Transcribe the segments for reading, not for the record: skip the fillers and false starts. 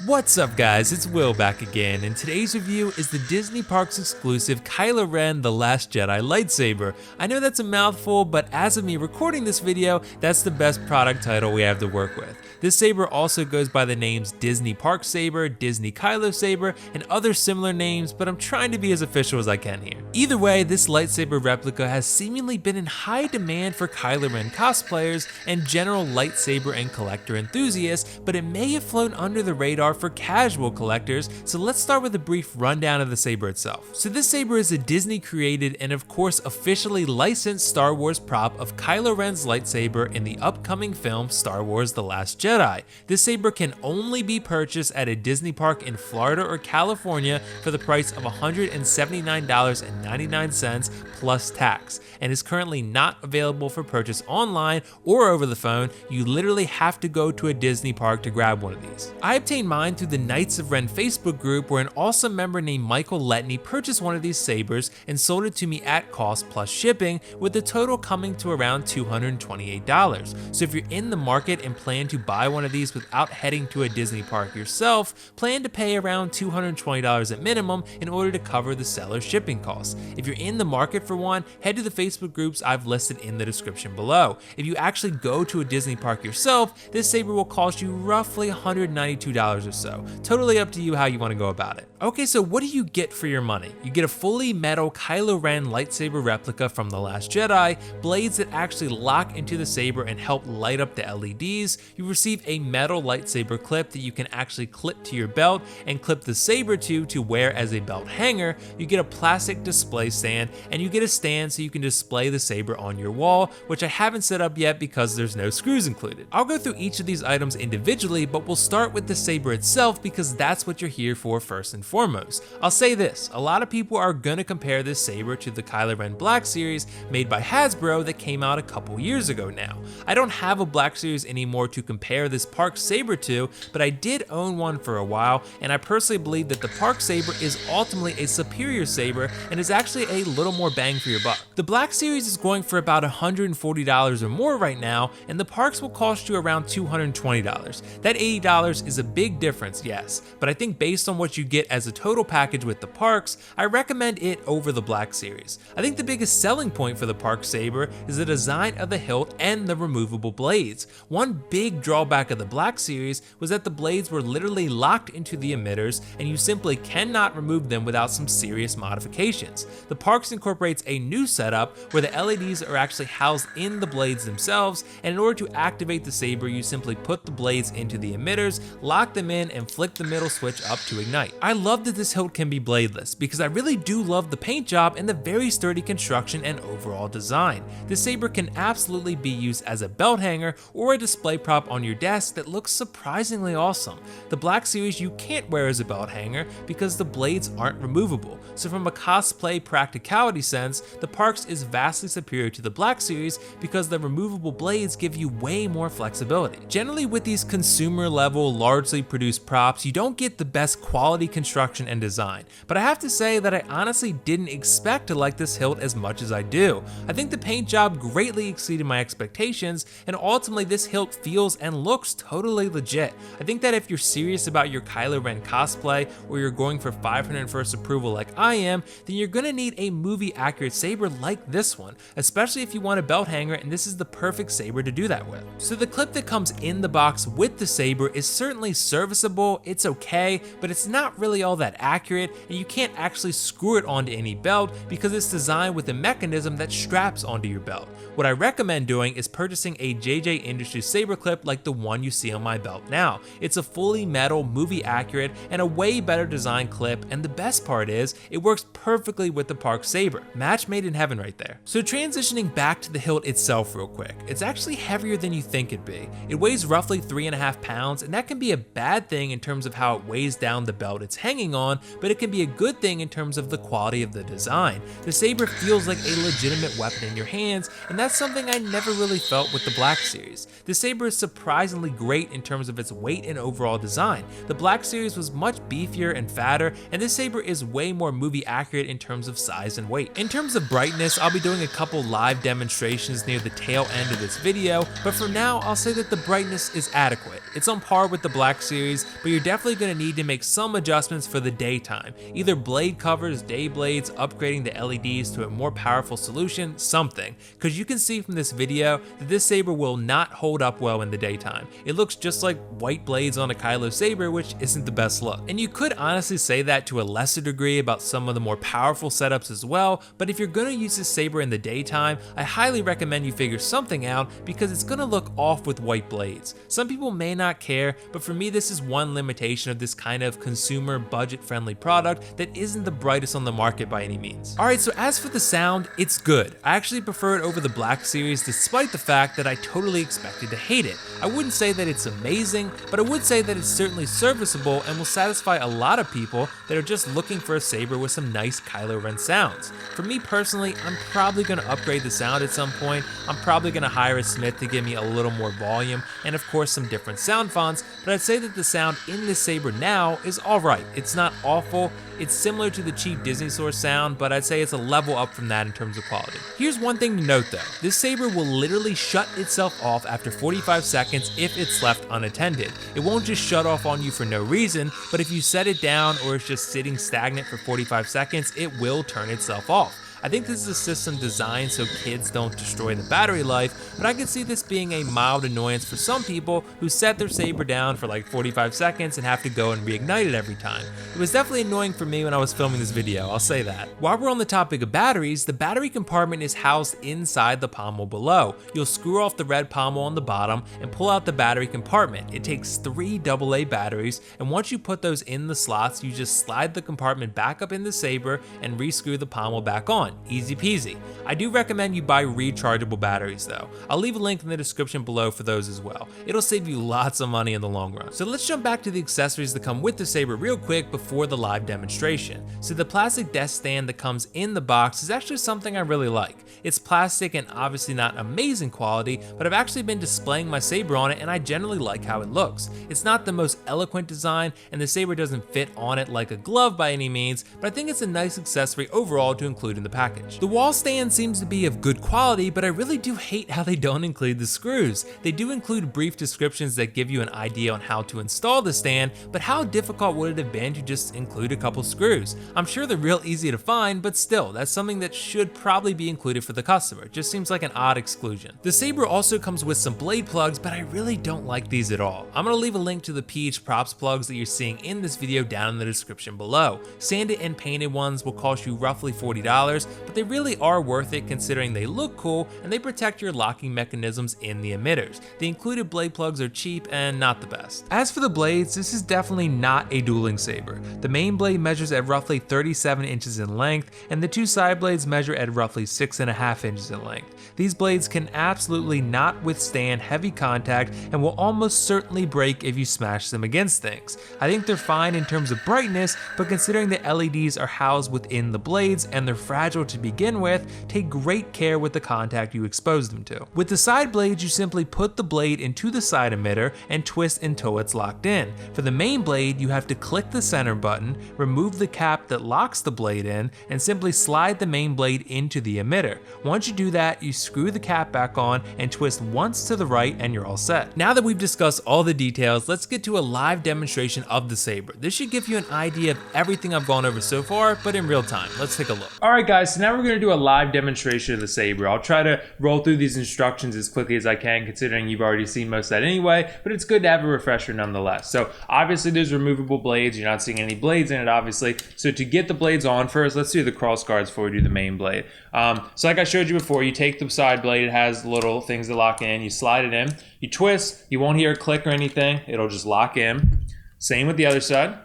What's up guys, it's Will back again, and today's review is the Disney Parks exclusive KYLO REN The Last Jedi lightsaber. I know that's a mouthful, but as of me recording this video, that's the best product title we have to work with. This saber also goes by the names Disney Park Saber, Disney Kylo Saber, and other similar names, but I'm trying to be as official as I can here. Either way, this lightsaber replica has seemingly been in high demand for KYLO REN cosplayers and general lightsaber and collector enthusiasts, but it may have flown under the radar for casual collectors, so let's start with a brief rundown of the saber itself. So this saber is a Disney created and of course officially licensed Star Wars prop of Kylo Ren's lightsaber in the upcoming film Star Wars The Last Jedi. This saber can only be purchased at a Disney park in Florida or California for the price of $179.99 plus tax, and is currently not available for purchase online or over the phone. You literally have to go to a Disney park to grab one of these. I obtained mine through the Knights of Ren Facebook group, where an awesome member named Michael Letney purchased one of these sabers and sold it to me at cost plus shipping, with the total coming to around $228. So if you're in the market and plan to buy one of these without heading to a Disney park yourself, plan to pay around $220 at minimum in order to cover the seller's shipping costs. If you're in the market for one, head to the Facebook groups I've listed in the description below. If you actually go to a Disney park yourself, this saber will cost you roughly $192 or so. Totally up to you how you want to go about it. Okay, so what do you get for your money? You get a fully metal KYLO REN lightsaber replica from The Last Jedi, blades that actually lock into the saber and help light up the LEDs. You receive a metal lightsaber clip that you can actually clip to your belt and clip the saber to wear as a belt hanger. You get a plastic display stand, and you get a stand so you can display the saber on your wall, which I haven't set up yet because there's no screws included. I'll go through each of these items individually, but we'll start with the saber itself because that's what you're here for first and foremost. I'll say this, a lot of people are gonna compare this saber to the KYLO REN Black Series made by Hasbro that came out a couple years ago now. I don't have a Black Series anymore to compare this Park Saber to, but I did own one for a while, and I personally believe that the Park Saber is ultimately a superior saber and is actually a little more bang for your buck. The Black Series is going for about $140 or more right now, and the Parks will cost you around $220. That $80 is a big difference, yes, but I think based on what you get as a total package with the Parks, I recommend it over the Black Series. I think the biggest selling point for the Park Saber is the design of the hilt and the removable blades. One big drawback of the Black Series was that the blades were literally locked into the emitters, and you simply cannot remove them without some serious modifications. The Parks incorporates a new setup where the LEDs are actually housed in the blades themselves, and in order to activate the saber, you simply put the blades into the emitters, lock them in, and flick the middle switch up to ignite. I love that this hilt can be bladeless because I really do love the paint job and the very sturdy construction and overall design. This saber can absolutely be used as a belt hanger or a display prop on your desk that looks surprisingly awesome. The Black Series you can't wear as a belt hanger because the blades aren't removable, so from a cosplay practicality sense, the Parks is vastly superior to the Black Series because the removable blades give you way more flexibility. Generally with these consumer level, largely produced props, you don't get the best quality construction and design, but I have to say that I honestly didn't expect to like this hilt as much as I do. I think the paint job greatly exceeded my expectations, and ultimately this hilt feels and looks totally legit. I think that if you're serious about your KYLO REN cosplay, or you're going for 501st approval like I am, then you're gonna need a movie accurate saber like this one, especially if you want a belt hanger, and this is the perfect saber to do that with. So the clip that comes in the box with the saber is certainly serviceable, it's okay, but it's not really all that accurate, and you can't actually screw it onto any belt because it's designed with a mechanism that straps onto your belt. What I recommend doing is purchasing a JJ Industries saber clip like the one you see on my belt now. It's a fully metal, movie accurate, and a way better designed clip, and the best part is, it works perfectly with the Park Saber. Match made in heaven right there. So transitioning back to the hilt itself real quick, it's actually heavier than you think it'd be. It weighs roughly 3.5 pounds, and that can be a bad thing in terms of how it weighs down the belt it's hanging on, but it can be a good thing in terms of the quality of the design. The saber feels like a legitimate weapon in your hands, and that's something I never really felt with the Black Series. The saber is surprisingly great in terms of its weight and overall design. The Black Series was much beefier and fatter, and this saber is way more movie accurate in terms of size and weight. In terms of brightness, I'll be doing a couple live demonstrations near the tail end of this video, but for now, I'll say that the brightness is adequate. It's on par with the Black Series, series, but you're definitely going to need to make some adjustments for the daytime. Either blade covers, day blades, upgrading the LEDs to a more powerful solution, something. Because you can see from this video that this saber will not hold up well in the daytime. It looks just like white blades on a KYLO saber, which isn't the best look. And you could honestly say that to a lesser degree about some of the more powerful setups as well, but if you're going to use this saber in the daytime, I highly recommend you figure something out because it's going to look off with white blades. Some people may not care, but for me this is one limitation of this kind of consumer budget-friendly product that isn't the brightest on the market by any means. Alright, so as for the sound, it's good. I actually prefer it over the Black series despite the fact that I totally expected to hate it. I wouldn't say that it's amazing, but I would say that it's certainly serviceable and will satisfy a lot of people that are just looking for a saber with some nice KYLO REN sounds. For me personally, I'm probably going to upgrade the sound at some point. I'm probably going to hire a smith to give me a little more volume and of course some different sound fonts, but I'd say that the sound in this saber now is alright. It's not awful. It's similar to the cheap Disney Store sound, but I'd say it's a level up from that in terms of quality. Here's one thing to note though, this saber will literally shut itself off after 45 seconds if it's left unattended. It won't just shut off on you for no reason, but if you set it down or it's just sitting stagnant for 45 seconds, it will turn itself off. I think this is a system designed so kids don't destroy the battery life, but I could see this being a mild annoyance for some people who set their saber down for like 45 seconds and have to go and reignite it every time. It was definitely annoying for me when I was filming this video, I'll say that. While we're on the topic of batteries, the battery compartment is housed inside the pommel below. You'll screw off the red pommel on the bottom and pull out the battery compartment. It takes 3 AA batteries, and once you put those in the slots, you just slide the compartment back up in the saber and re-screw the pommel back on. Easy peasy. I do recommend you buy rechargeable batteries though. I'll leave a link in the description below for those as well. It'll save you lots of money in the long run. So let's jump back to the accessories that come with the saber real quick before the live demonstration. So the plastic desk stand that comes in the box is actually something I really like. It's plastic and obviously not amazing quality, but I've actually been displaying my saber on it and I generally like how it looks. It's not the most eloquent design and the saber doesn't fit on it like a glove by any means, but I think it's a nice accessory overall to include in the package. The wall stand seems to be of good quality, but I really do hate how they don't include the screws. They do include brief descriptions that give you an idea on how to install the stand, but how difficult would it have been to just include a couple screws? I'm sure they're real easy to find, but still, that's something that should probably be included for the customer. It just seems like an odd exclusion. The saber also comes with some blade plugs, but I really don't like these at all. I'm gonna leave a link to the PH Props plugs that you're seeing in this video down in the description below. Sanded and painted ones will cost you roughly $40, but they really are worth it considering they look cool and they protect your locking mechanisms in the emitters. The included blade plugs are cheap and not the best. As for the blades, this is definitely not a dueling saber. The main blade measures at roughly 37 inches in length and the 2 side blades measure at roughly 6.5 inches in length. These blades can absolutely not withstand heavy contact and will almost certainly break if you smash them against things. I think they're fine in terms of brightness, but considering the LEDs are housed within the blades and they're fragile to begin with, take great care with the contact you expose them to. With the side blades, you simply put the blade into the side emitter and twist until it's locked in. For the main blade, you have to click the center button, remove the cap that locks the blade in, and simply slide the main blade into the emitter. Once you do that, you screw the cap back on and twist once to the right and you're all set. Now that we've discussed all the details, let's get to a live demonstration of the saber. This should give you an idea of everything I've gone over so far, but in real time. Let's take a look. Alright guys, so now we're going to do a live demonstration of the saber. I'll try to roll through these instructions as quickly as I can considering you've already seen most of that anyway, but it's good to have a refresher nonetheless. So obviously there's removable blades, you're not seeing any blades in it obviously. So to get the blades on first, let's do the cross guards before we do the main blade. So like I showed you before, you take the side blade, it has little things that lock in, you slide it in, you twist, you won't hear a click or anything, it'll just lock in. Same with the other side.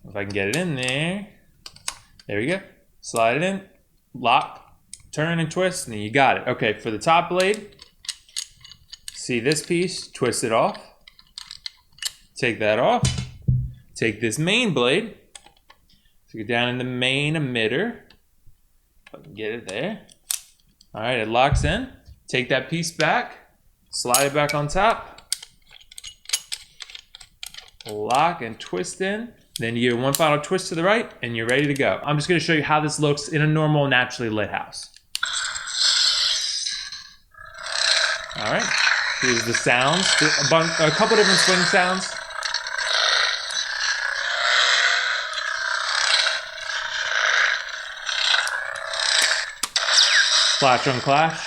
If I can get it in there. There we go. Slide it in, lock, turn and twist, and then you got it. Okay, for the top blade, see this piece, twist it off, take that off, take this main blade, stick it down in the main emitter, if I can get it there. All right, it locks in, take that piece back, slide it back on top, lock and twist in. Then you give one final twist to the right and you're ready to go. I'm just going to show you how this looks in a normal, naturally lit house. All right, here's the sounds, a couple different swing sounds. Flash on clash.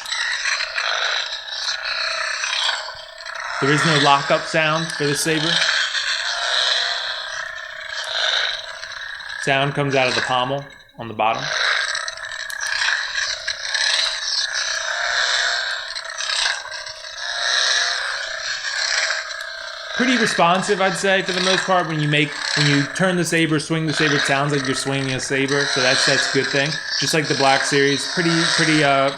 There is no lockup sound for the saber. Sound comes out of the pommel on the bottom. Pretty responsive, I'd say, for the most part. When you turn the saber, swing the saber, it sounds like you're swinging a saber, so that's a good thing. Just like the Black Series, pretty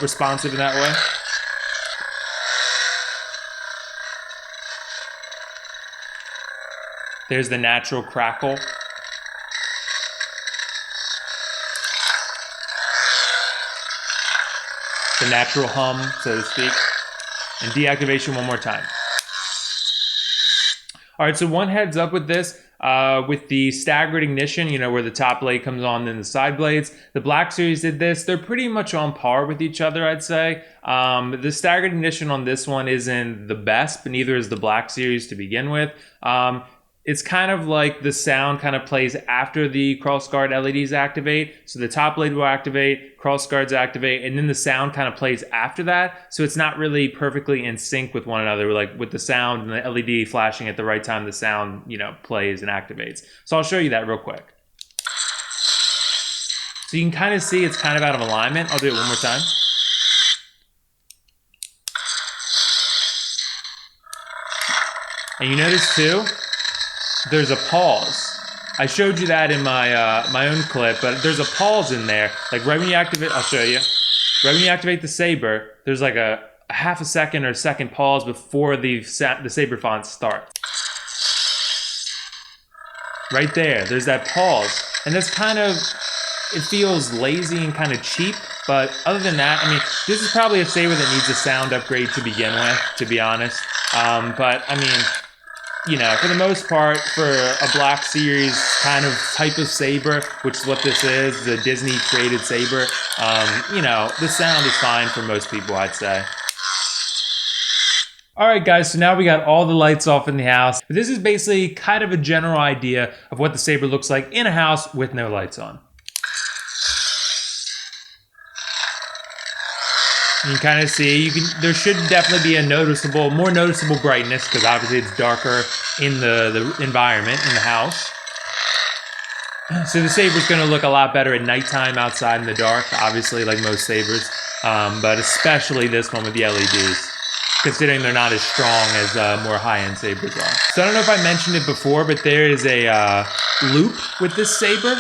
responsive in that way. There's the natural crackle. The natural hum, so to speak. And deactivation one more time. All right, so one heads up with this, with the staggered ignition, you know, where the top blade comes on, then the side blades. The Black Series did this. They're pretty much on par with each other, I'd say. The staggered ignition on this one isn't the best, but neither is the Black Series to begin with. It's kind of like the sound kind of plays after the crossguard LEDs activate. So the top blade will activate, crossguards activate, and then the sound kind of plays after that. So it's not really perfectly in sync with one another, like with the sound and the LED flashing at the right time the sound, you know, plays and activates. So I'll show you that real quick. So you can kind of see it's kind of out of alignment. I'll do it one more time. And you notice too, there's a pause. I showed you that in my my own clip, but there's a pause in there. Like right when you activate, I'll show you. Right when you activate the saber, there's like a half a second or a second pause before the saber font starts. Right there, there's that pause. And that's kind of, it feels lazy and kind of cheap, but other than that, I mean, this is probably a saber that needs a sound upgrade to begin with, to be honest. But I mean, you know, for the most part, for a Black Series kind of type of saber, which is what this is, the Disney created saber, you know, the sound is fine for most people, I'd say. Alright guys, so now we got all the lights off in the house. But this is basically kind of a general idea of what the saber looks like in a house with no lights on. You can kind of see, there should definitely be a more noticeable brightness, because obviously it's darker in the environment, in the house. So the saber's going to look a lot better at nighttime outside in the dark, obviously, like most sabers, but especially this one with the LEDs, considering they're not as strong as more high-end sabers are. So I don't know if I mentioned it before, but there is a loop with this saber.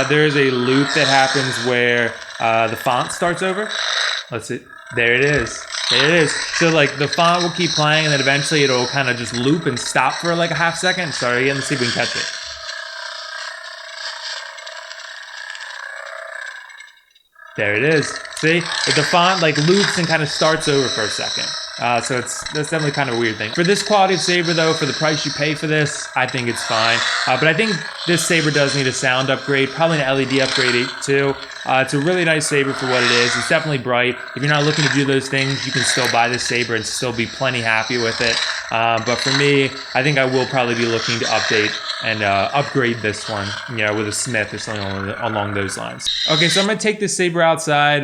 There is a loop that happens where the font starts over. Let's see. There it is. There it is. So like the font will keep playing, and then eventually it'll kind of just loop and stop for like a half second. Sorry again, let's see if we can catch it. There it is. See? But the font like loops and kind of starts over for a second. So that's definitely kind of a weird thing. For this quality of saber though, for the price you pay for this, I think it's fine. But I think this saber does need a sound upgrade, probably an LED upgrade too. It's a really nice saber for what it is. It's definitely bright. If you're not looking to do those things, you can still buy this saber and still be plenty happy with it. But for me, I think I will probably be looking to update and upgrade this one, you know, with a smith or something along those lines. Okay, so I'm gonna take this saber outside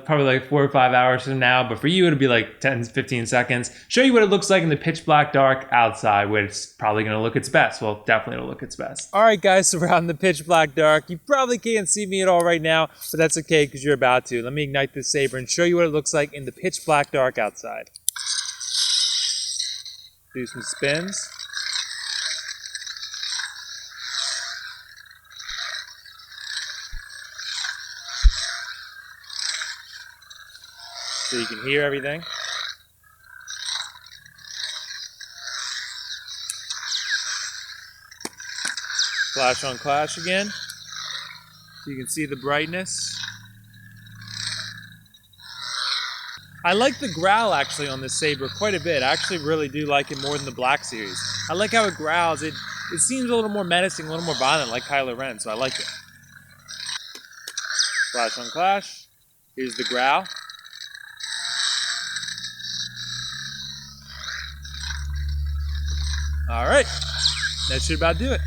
probably like 4 or 5 hours from now, but for you it'll be like 10, 15 seconds. Show you what it looks like in the pitch black dark outside, where it's probably gonna look its best. Well, definitely it'll look its best. All right guys, so we're out in the pitch black dark. You probably can't see me at all right now, but that's okay because you're about to. Let me ignite this saber and show you what it looks like in the pitch black dark outside. Do some spins. So you can hear everything. Flash on clash again. So you can see the brightness. I like the growl actually on this saber quite a bit. I actually really do like it more than the Black Series. I like how it growls. It seems a little more menacing, a little more violent, like KYLO Ren, so I like it. Flash on clash. Here's the growl. All right, that should about do it.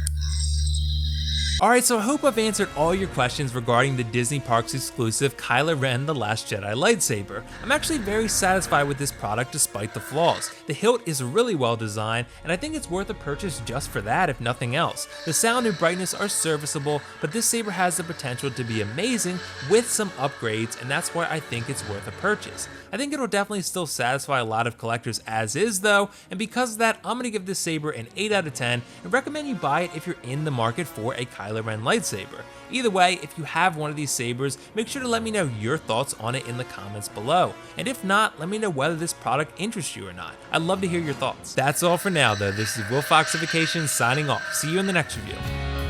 Alright, so I hope I've answered all your questions regarding the Disney Parks exclusive KYLO REN The Last Jedi lightsaber. I'm actually very satisfied with this product despite the flaws. The hilt is really well designed, and I think it's worth a purchase just for that if nothing else. The sound and brightness are serviceable, but this saber has the potential to be amazing with some upgrades, and that's why I think it's worth a purchase. I think it'll definitely still satisfy a lot of collectors as is though, and because of that, I'm going to give this saber an 8 out of 10 and recommend you buy it if you're in the market for a KYLO REN lightsaber. Either way, if you have one of these sabers, make sure to let me know your thoughts on it in the comments below. And if not, let me know whether this product interests you or not. I'd love to hear your thoughts. That's all for now though. This is WillFoxification signing off. See you in the next review.